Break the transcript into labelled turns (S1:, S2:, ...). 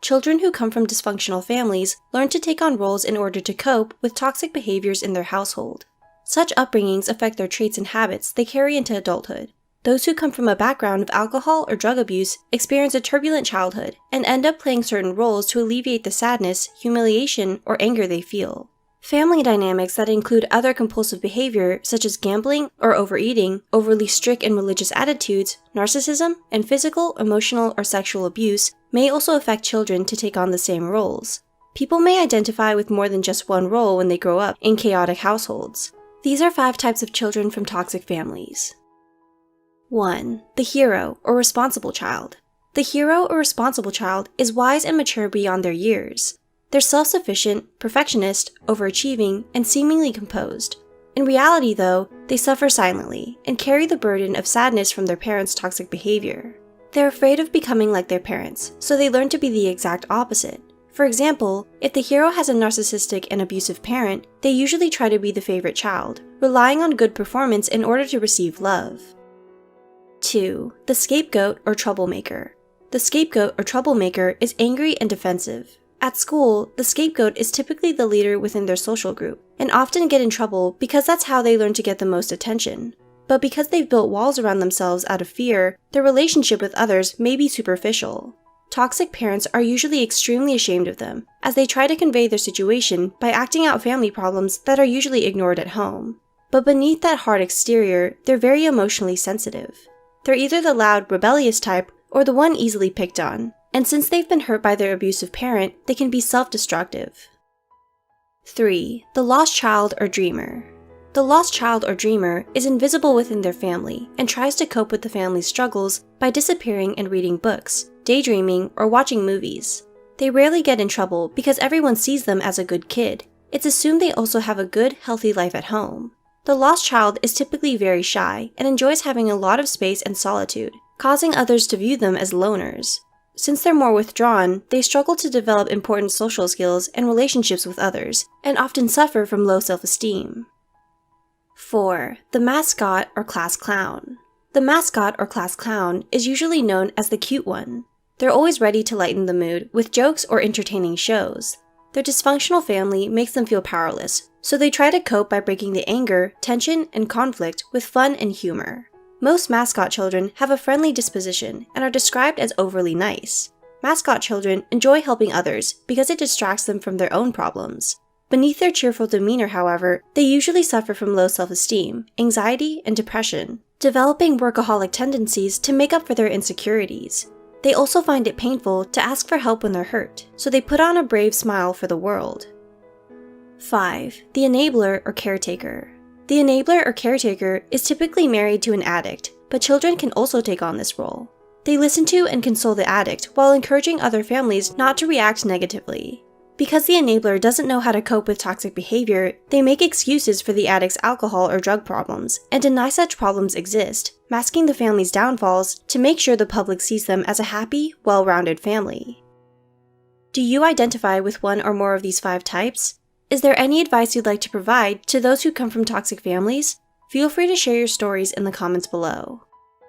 S1: children who come from dysfunctional families learn to take on roles in order to cope with toxic behaviors in their household. Such upbringings affect their traits and habits they carry into adulthood. Those who come from a background of alcohol or drug abuse experience a turbulent childhood and end up playing certain roles to alleviate the sadness, humiliation, or anger they feel. Family dynamics that include other compulsive behavior such as gambling or overeating, overly strict and religious attitudes, narcissism, and physical, emotional, or sexual abuse may also affect children to take on the same roles. People may identify with more than just one role when they grow up in chaotic households. These are 5 types of children from toxic families. 1. The hero or responsible child. The hero or responsible child is wise and mature beyond their years. They're self-sufficient, perfectionist, overachieving, and seemingly composed. In reality, though, they suffer silently and carry the burden of sadness from their parents' toxic behavior. They're afraid of becoming like their parents, so they learn to be the exact opposite. For example, if the hero has a narcissistic and abusive parent, they usually try to be the favorite child, relying on good performance in order to receive love. 2. The scapegoat or troublemaker. The scapegoat or troublemaker is angry and defensive. At school, the scapegoat is typically the leader within their social group, and often get in trouble because that's how they learn to get the most attention. But because they've built walls around themselves out of fear, their relationship with others may be superficial. Toxic parents are usually extremely ashamed of them, as they try to convey their situation by acting out family problems that are usually ignored at home. But beneath that hard exterior, they're very emotionally sensitive. They're either the loud, rebellious type or the one easily picked on. And since they've been hurt by their abusive parent, they can be self-destructive. 3. The lost child or dreamer. The lost child or dreamer is invisible within their family and tries to cope with the family's struggles by disappearing and reading books, daydreaming, or watching movies. They rarely get in trouble because everyone sees them as a good kid. It's assumed they also have a good, healthy life at home. The lost child is typically very shy and enjoys having a lot of space and solitude, causing others to view them as loners. Since they're more withdrawn, they struggle to develop important social skills and relationships with others, and often suffer from low self-esteem. 4. The mascot or class clown. The mascot or class clown is usually known as the cute one. They're always ready to lighten the mood with jokes or entertaining shows. Their dysfunctional family makes them feel powerless, so they try to cope by breaking the anger, tension, and conflict with fun and humor. Most mascot children have a friendly disposition and are described as overly nice. Mascot children enjoy helping others because it distracts them from their own problems. Beneath their cheerful demeanor, however, they usually suffer from low self-esteem, anxiety, and depression, developing workaholic tendencies to make up for their insecurities. They also find it painful to ask for help when they're hurt, so they put on a brave smile for the world. 5. The enabler or caretaker. The enabler or caretaker is typically married to an addict, but children can also take on this role. They listen to and console the addict while encouraging other families not to react negatively. Because the enabler doesn't know how to cope with toxic behavior, they make excuses for the addict's alcohol or drug problems and deny such problems exist, masking the family's downfalls to make sure the public sees them as a happy, well-rounded family. Do you identify with one or more of these 5 types? Is there any advice you'd like to provide to those who come from toxic families? Feel free to share your stories in the comments below.